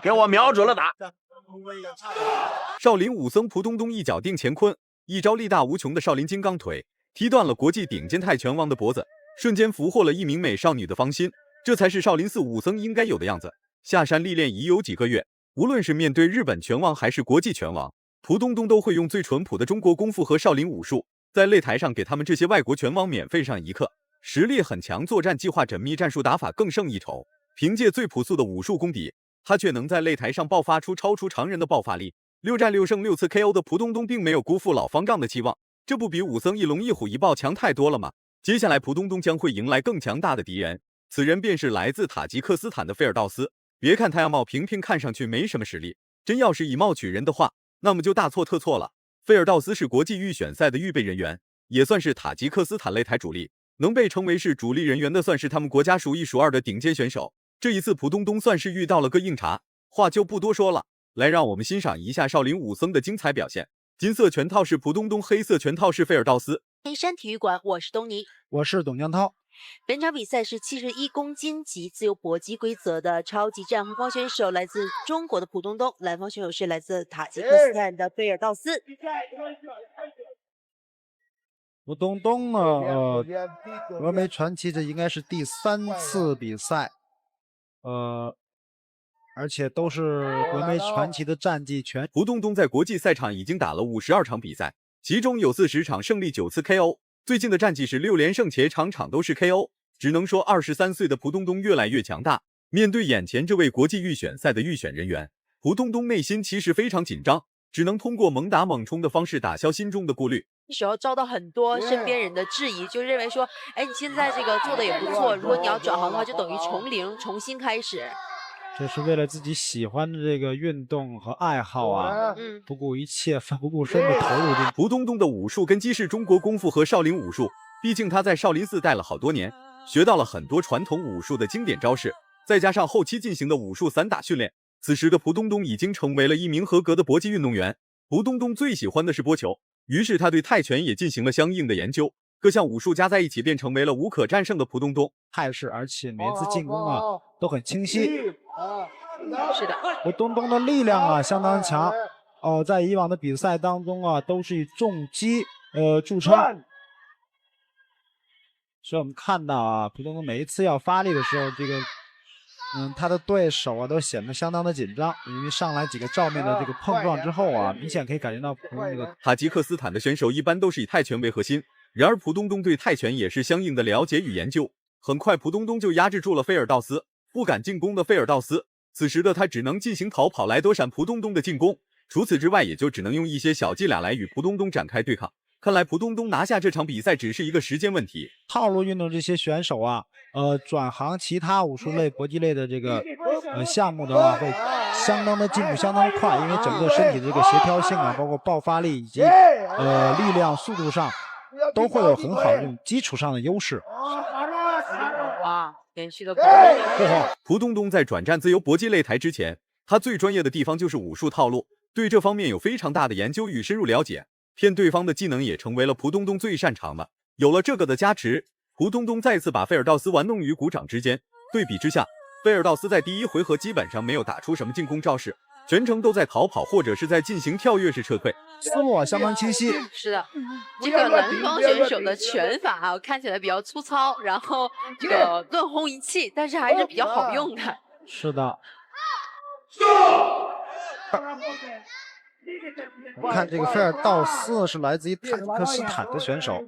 给我瞄准了打！少林武僧蒲东东一脚定乾坤，一招力大无穷的少林金刚腿，踢断了国际顶尖泰拳王的脖子，瞬间俘获了一名美少女的芳心。这才是少林寺武僧应该有的样子。下山历练已有几个月，无论是面对日本拳王还是国际拳王，蒲东东都会用最淳朴的中国功夫和少林武术，在擂台上给他们这些外国拳王免费上一课。实力很强，作战计划缜密，战术打法更胜一筹。凭借最朴素的武术功底，他却能在擂台上爆发出超出常人的爆发力。6战6胜6次 KO 的蒲东东并没有辜负老方丈的期望，这不比武僧一龙一虎一豹强太多了吗？接下来蒲东东将会迎来更强大的敌人，此人便是来自塔吉克斯坦的菲尔道斯。别看他样貌平平，看上去没什么实力，真要是以貌取人的话，那么就大错特错了。菲尔道斯是国际预选赛的预备人员，也算是塔吉克斯坦擂台主力，能被称为是主力人员的算是他们国家数一数二的顶尖选手。这一次蒲东东算是遇到了个硬茬，话就不多说了，来让我们欣赏一下少林武僧的精彩表现。金色拳套是蒲东东，黑色拳套是菲尔道斯。天山体育馆，我是东尼，我是董江涛。本场比赛是71公斤级自由搏击规则的超级战，红方选手来自中国的蒲东东，蓝方选手是来自塔吉克斯坦的菲尔道斯。蒲东东呢，峨眉传奇这应该是第3次比赛，而且都是峨眉传奇的战绩全。蒲东东在国际赛场已经打了52场比赛，其中有40场胜利，9次 KO。最近的战绩是6连胜，且场场都是 KO。只能说23岁的蒲东东越来越强大。面对眼前这位国际预选赛的预选人员，蒲东东内心其实非常紧张，只能通过猛打猛冲的方式打消心中的顾虑。那时候遭到很多身边人的质疑，就认为说，哎，你现在这个做的也不错，如果你要转行的话，就等于从零重新开始。这是为了自己喜欢的这个运动和爱好啊，不顾一切、奋不顾身的投入进去。蒲东东的武术根基是中国功夫和少林武术，毕竟他在少林寺待了好多年，学到了很多传统武术的经典招式，再加上后期进行的武术散打训练，此时的蒲东东已经成为了一名合格的搏击运动员。蒲东东最喜欢的是拨球，于是他对泰拳也进行了相应的研究，各项武术加在一起便成为了无可战胜的蒲东东。态势，而且每次进攻啊都很清晰。是的，蒲东东的力量啊相当强在以往的比赛当中啊都是以重击著称，所以我们看到啊蒲东东每一次要发力的时候，这个他的对手啊都显得相当的紧张，因为上来几个照面的这个碰撞之后啊，明显可以感觉到蒲东东的。塔吉克斯坦的选手一般都是以泰拳为核心，然而蒲东东对泰拳也是相应的了解与研究。很快蒲东东就压制住了菲尔道斯，不敢进攻的菲尔道斯，此时的他只能进行逃跑来躲闪蒲东东的进攻，除此之外也就只能用一些小伎俩来与蒲东东展开对抗。看来蒲东东拿下这场比赛只是一个时间问题。套路运动这些选手啊转行其他武术类搏击类的这个项目的话，会相当的进步相当快，因为整个身体的这个协调性啊，包括爆发力以及力量速度上都会有很好的这种基础上的优势。哇，连续的蒲东东在转战自由搏击擂台之前，他最专业的地方就是武术套路，对这方面有非常大的研究与深入了解，骗对方的技能也成为了蒲东东最擅长的。有了这个的加持，蒲东东再次把菲尔道斯玩弄于股掌之间。对比之下，菲尔道斯在第一回合基本上没有打出什么进攻招式，全程都在逃跑或者是在进行跳跃式撤退，思路相当清晰。是的，这个蓝方选手的拳法啊，看起来比较粗糙，然后这个乱轰一气，但是还是比较好用的。是的。我看这个菲尔道斯是来自于塔吉克斯坦的选手，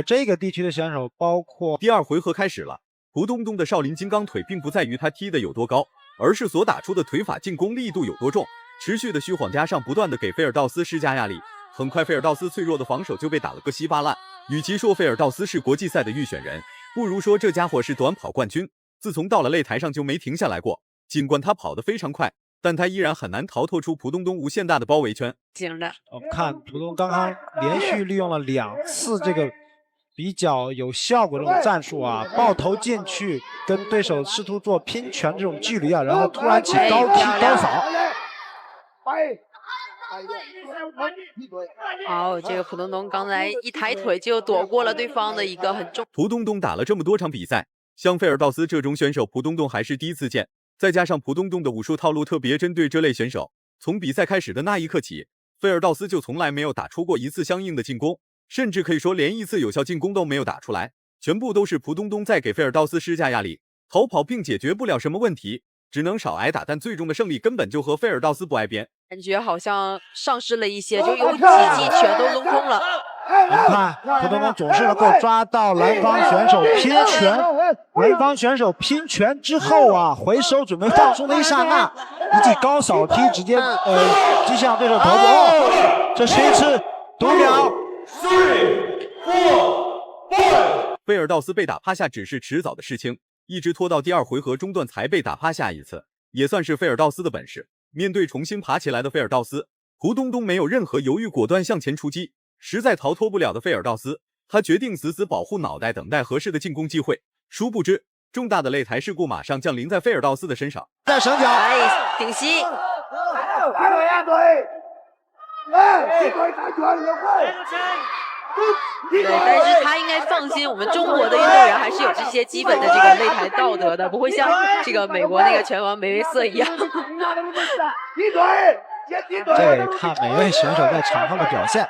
这个地区的选手包括。第二回合开始了，蒲东东的少林金刚腿并不在于他踢的有多高，而是所打出的腿法进攻力度有多重，持续的虚晃加上不断的给菲尔道斯施加压力，很快菲尔道斯脆弱的防守就被打了个稀巴烂。与其说菲尔道斯是国际赛的预选人，不如说这家伙是短跑冠军，自从到了擂台上就没停下来过。尽管他跑得非常快，但他依然很难逃脱出蒲东东无限大的包围圈。行的，我们看蒲东刚刚连续利用了2次这个比较有效果这种战术啊，抱头进去跟对手试图做拼拳这种距离啊，然后突然起高踢高扫。好，这个蒲东东刚才一抬腿就躲过了对方的一个很重。蒲东东打了这么多场比赛，像菲尔道斯这种选手，蒲东东还是第一次见。再加上蒲东东的武术套路特别针对这类选手，从比赛开始的那一刻起，菲尔道斯就从来没有打出过一次相应的进攻，甚至可以说连一次有效进攻都没有打出来，全部都是蒲东东在给菲尔道斯施加压力，逃跑并解决不了什么问题，只能少挨打，但最终的胜利根本就和菲尔道斯不挨边。感觉好像丧失了一些，就有几记全都扔空了。我们看蒲东东总是能够抓到蓝方选手拼拳，蓝方选手拼拳之后啊，回手准备放松的一刹那，一记高扫踢直接击向对手头部。哦，这是一次读秒。菲尔道斯被打趴下只是迟早的事情，一直拖到第2回合中段才被打趴下一次，也算是菲尔道斯的本事。面对重新爬起来的菲尔道斯，蒲东东没有任何犹豫，果断向前出击。实在逃脱不了的菲尔道斯，他决定死死保护脑袋，等待合适的进攻机会。殊不知，重大的擂台事故马上降临在菲尔道斯的身上。在绳脚，哎，顶膝。对，但是他应该放心，我们中国的运动员还是有这些基本的这个擂台道德的，不会像这个美国那个拳王梅维瑟一样。这得看每位选手在场上的表现。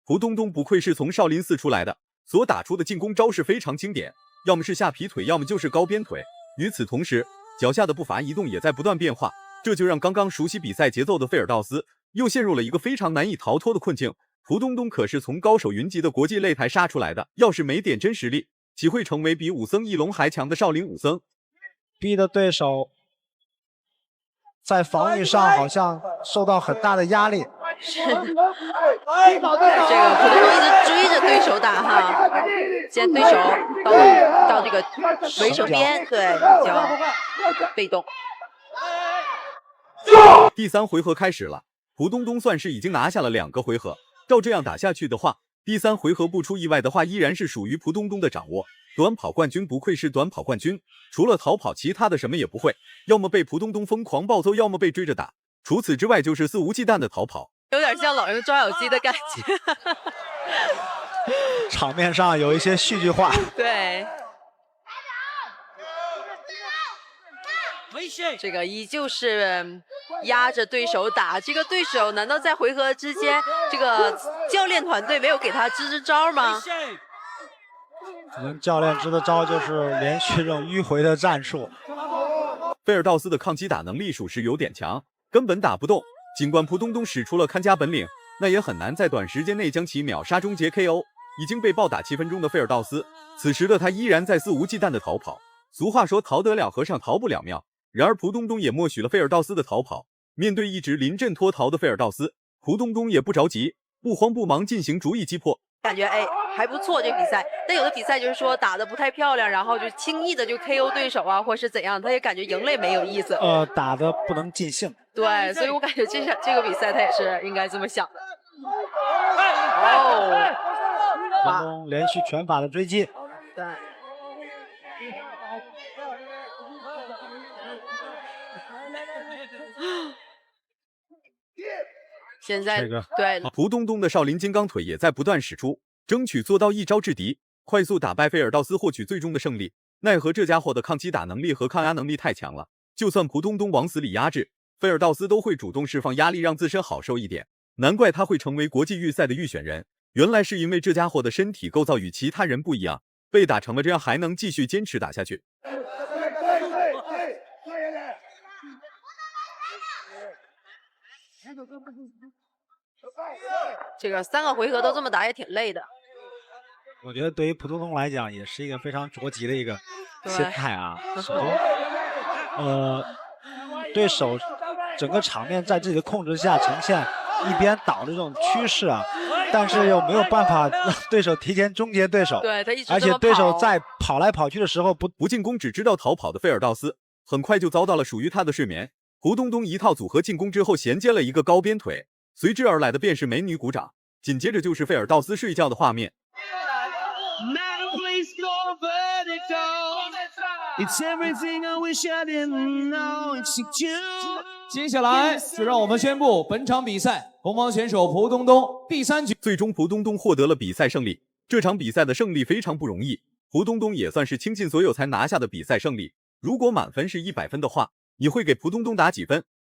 蒲东东不愧是从少林寺出来的，所打出的进攻招式非常经典，要么是下劈腿，要么就是高鞭腿。与此同时，脚下的步伐移动也在不断变化，这就让刚刚熟悉比赛节奏的菲尔道斯又陷入了一个非常难以逃脱的困境。蒲东东可是从高手云集的国际擂台杀出来的，要是没点真实力，岂会成为比武僧一龙还强的少林武僧？逼的对手在防御上好像受到很大的压力。是，这个蒲东东一直追着对手打哈，现在对手到这个围手边，对，比较被动。第3回合开始了，蒲东东算是已经拿下了2个回合。照这样打下去的话，第3回合不出意外的话，依然是属于蒲东东的掌握。短跑冠军不愧是短跑冠军，除了逃跑，其他的什么也不会，要么被蒲东东疯狂暴揍，要么被追着打，除此之外就是肆无忌惮的逃跑。有点像老鹰抓小鸡的感觉。场面上有一些戏剧化。对。这个依旧是压着对手打，这个对手难道在回合之间，这个教练团队没有给他支招吗？可能教练支的招就是连续这种迂回的战术。菲尔道斯的抗击打能力属实有点强，根本打不动。尽管蒲东东使出了看家本领，那也很难在短时间内将其秒杀终结 KO。已经被暴打7分钟的菲尔道斯，此时的他依然在肆无忌惮的逃跑。俗话说逃得了和尚逃不了庙，然而蒲东东也默许了菲尔道斯的逃跑。面对一直临阵脱逃的菲尔道斯，蒲东东也不着急，不慌不忙进行逐一击破。感觉还不错这比赛，但有的比赛就是说打得不太漂亮，然后就轻易的就 KO 对手啊，或是怎样，他也感觉赢了也没有意思。打得不能尽兴。对，所以我感觉这个比赛他也是应该这么想的。蒲东东连续拳法的追击。对。现在对蒲东东的少林金刚腿也在不断使出，争取做到一招制敌，快速打败菲尔道斯，获取最终的胜利。奈何这家伙的抗击打能力和抗压能力太强了，就算蒲东东往死里压制，菲尔道斯都会主动释放压力，让自身好受一点。难怪他会成为国际预赛的预选人，原来是因为这家伙的身体构造与其他人不一样，被打成了这样还能继续坚持打下去。这个3个回合都这么打也挺累的。我觉得对于蒲东东来讲，也是一个非常着急的一个心态啊。首先，对手整个场面在自己的控制下呈现一边倒的这种趋势啊，但是又没有办法让对手提前终结对手。对，他一直而且对手在跑来跑去的时候不进攻，只知道逃跑的菲尔道斯，很快就遭到了属于他的睡眠。蒲东东一套组合进攻之后，衔接了一个高鞭腿，随之而来的便是美女鼓掌，紧接着就是菲尔道斯睡觉的画面。接下来就让我们宣布本场比赛红方选手蒲东东第3局。最终蒲东东获得了比赛胜利。这场比赛的胜利非常不容易，蒲东东也算是倾尽所有才拿下的比赛胜利。如果满分是100分的话，你会给蒲东东打几分？